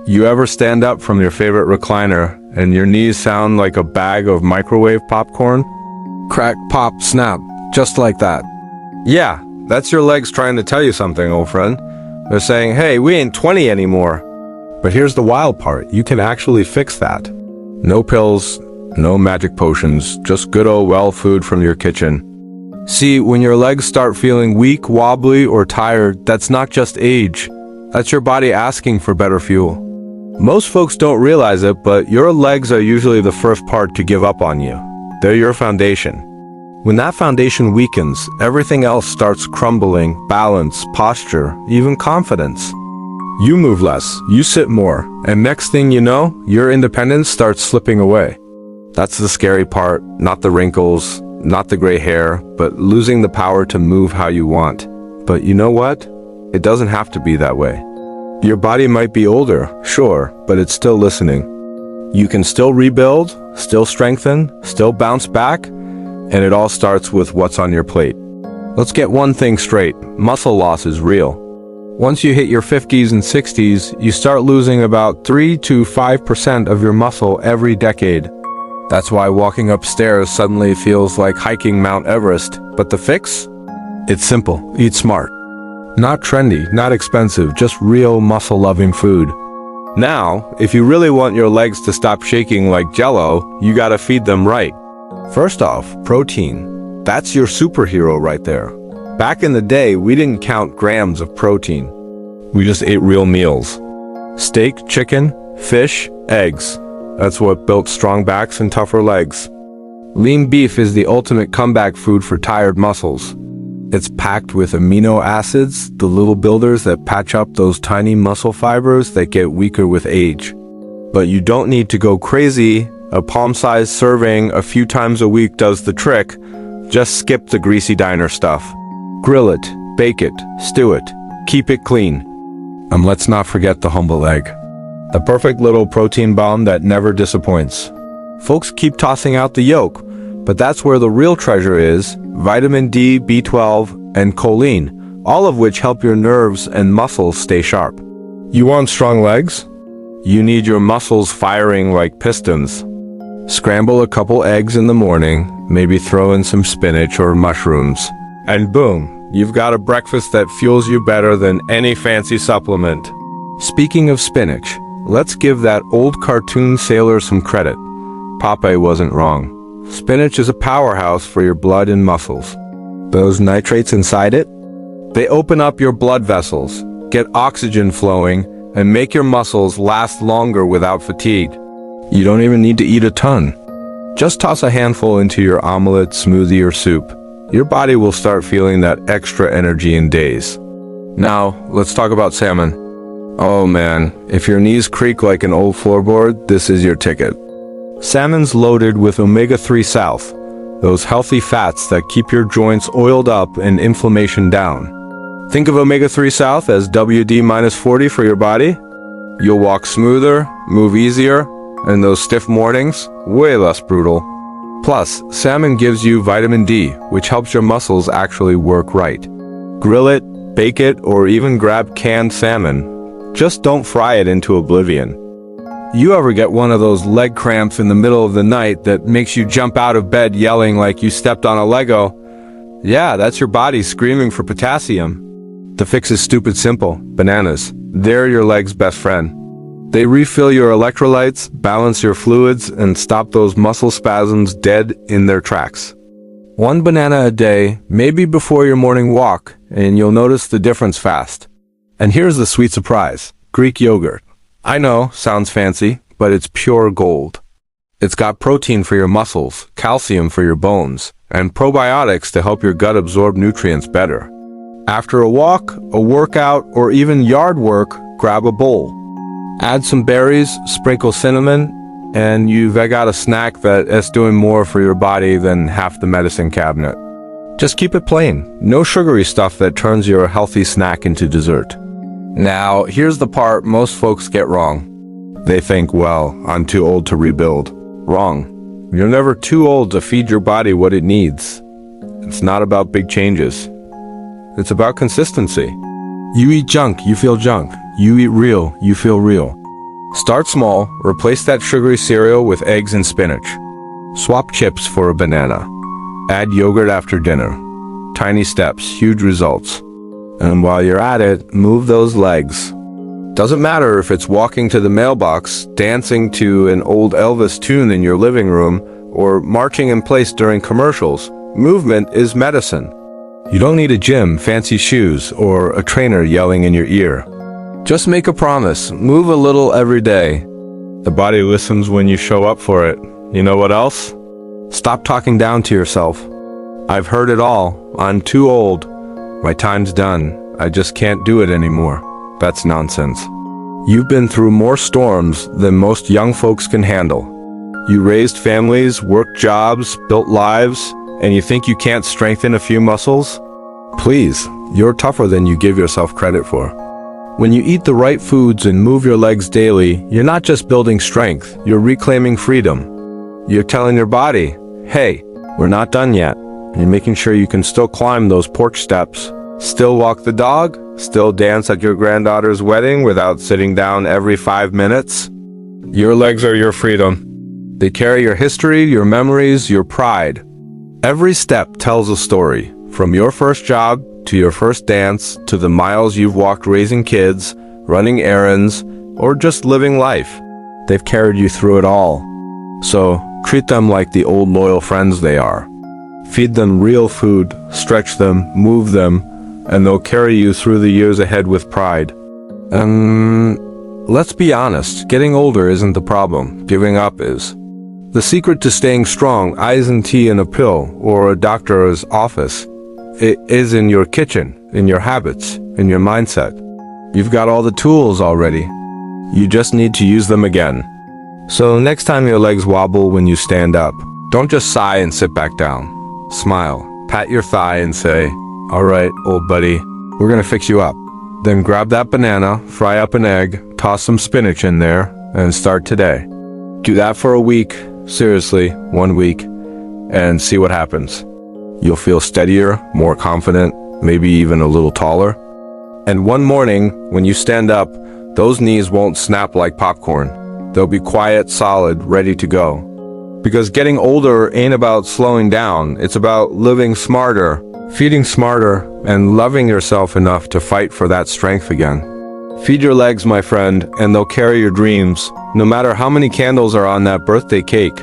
You ever stand up from your favorite recliner and your knees sound like a bag of microwave popcorn? Crack, pop, snap, just like that. Yeah, that's your legs trying to tell you something, old friend. They're saying, hey, we ain't 20 anymore. But here's the wild part. You can actually fix that. No pills, no magic potions, just good old well food from your kitchen. See, when your legs start feeling weak, wobbly, or tired, that's not just age. That's your body asking for better fuel. Most folks don't realize it, but your legs are usually the first part to give up on you. They're your foundation. When that foundation weakens, everything else starts crumbling: balance, posture, even confidence. You move less, you sit more, and next thing you know, your independence starts slipping away. That's the scary part, not the wrinkles, not the gray hair, but losing the power to move how you want. But you know what? It doesn't have to be that way. Your body might be older, sure, but it's still listening. You can still rebuild, still strengthen, still bounce back, and it all starts with what's on your plate. Let's get one thing straight. Muscle loss is real. Once you hit your 50s and 60s, you start losing about 3 to 5% of your muscle every decade. That's why walking upstairs suddenly feels like hiking Mount Everest. But the fix? It's simple. Eat smart. Not trendy, not expensive, just real muscle-loving food. Now, if you really want your legs to stop shaking like Jell-O, you gotta feed them right. First off, protein. That's your superhero right there. Back in the day, we didn't count grams of protein. We just ate real meals. Steak, chicken, fish, eggs. That's what built strong backs and tougher legs. Lean beef is the ultimate comeback food for tired muscles. It's packed with amino acids, the little builders that patch up those tiny muscle fibers that get weaker with age. But you don't need to go crazy. A palm-sized serving a few times a week does the trick. Just skip the greasy diner stuff. Grill it, bake it, stew it, keep it clean. And let's not forget the humble egg. The perfect little protein bomb that never disappoints. Folks keep tossing out the yolk, but that's where the real treasure is: vitamin D, B12, and choline, all of which help your nerves and muscles stay sharp. You want strong legs? You need your muscles firing like pistons. Scramble a couple eggs in the morning, maybe throw in some spinach or mushrooms, and boom, you've got a breakfast that fuels you better than any fancy supplement. Speaking of spinach, let's give that old cartoon sailor some credit. Popeye wasn't wrong. Spinach is a powerhouse for your blood and muscles. Those nitrates inside it? They open up your blood vessels, get oxygen flowing, and make your muscles last longer without fatigue. You don't even need to eat a ton. Just toss a handful into your omelet, smoothie, or soup. Your body will start feeling that extra energy in days. Now, let's talk about salmon. Oh man, if your knees creak like an old floorboard, this is your ticket. Salmon's loaded with omega-3 south, those healthy fats that keep your joints oiled up and inflammation down. Think of omega-3 south as WD-40 for your body. You'll walk smoother, move easier, and those stiff mornings, way less brutal. Plus, salmon gives you vitamin D, which helps your muscles actually work right. Grill it, bake it, or even grab canned salmon. Just don't fry it into oblivion. You ever get one of those leg cramps in the middle of the night that makes you jump out of bed yelling like you stepped on a Lego? Yeah, that's your body screaming for potassium. The fix is stupid simple. Bananas. They're your leg's best friend. They refill your electrolytes, balance your fluids, and stop those muscle spasms dead in their tracks. One banana a day, maybe before your morning walk, and you'll notice the difference fast. And here's the sweet surprise: Greek yogurt. I know, sounds fancy, but it's pure gold. It's got protein for your muscles, calcium for your bones, and probiotics to help your gut absorb nutrients better. After a walk, a workout, or even yard work, grab a bowl. Add some berries, sprinkle cinnamon, and you've got a snack that is doing more for your body than half the medicine cabinet. Just keep it plain. No sugary stuff that turns your healthy snack into dessert. Now, here's the part most folks get wrong. They think, well, I'm too old to rebuild. Wrong. You're never too old to feed your body what it needs. It's not about big changes. It's about consistency. You eat junk, you feel junk. You eat real, you feel real. Start small, replace that sugary cereal with eggs and spinach. Swap chips for a banana. Add yogurt after dinner. Tiny steps, huge results. And while you're at it, move those legs. Doesn't matter if it's walking to the mailbox, dancing to an old Elvis tune in your living room, or marching in place during commercials. Movement is medicine. You don't need a gym, fancy shoes, or a trainer yelling in your ear. Just make a promise. Move a little every day. The body listens when you show up for it. You know what else? Stop talking down to yourself. I've heard it all. I'm too old. My time's done. I just can't do it anymore. That's nonsense. You've been through more storms than most young folks can handle. You raised families, worked jobs, built lives, and you think you can't strengthen a few muscles? Please, you're tougher than you give yourself credit for. When you eat the right foods and move your legs daily, you're not just building strength, you're reclaiming freedom. You're telling your body, hey, we're not done yet. You're making sure you can still climb those porch steps, still walk the dog, still dance at your granddaughter's wedding without sitting down every 5 minutes. Your legs are your freedom. They carry your history, your memories, your pride. Every step tells a story, from your first job to your first dance, to the miles you've walked raising kids, running errands, or just living life. They've carried you through it all. So, treat them like the old loyal friends they are. Feed them real food, stretch them, move them, and they'll carry you through the years ahead with pride. Let's be honest, getting older isn't the problem, giving up is. The secret to staying strong isn't tea in a pill or a doctor's office. It is in your kitchen, in your habits, in your mindset. You've got all the tools already. You just need to use them again. So next time your legs wobble when you stand up, don't just sigh and sit back down. Smile, pat your thigh and say, all right, old buddy, we're gonna fix you up. Then grab that banana, fry up an egg, toss some spinach in there, and start today. Do that for a week, seriously, 1 week, and see what happens. You'll feel steadier, more confident, maybe even a little taller. And one morning, when you stand up, those knees won't snap like popcorn. They'll be quiet, solid, ready to go. Because getting older ain't about slowing down, it's about living smarter, feeding smarter, and loving yourself enough to fight for that strength again. Feed your legs, my friend, and they'll carry your dreams, no matter how many candles are on that birthday cake.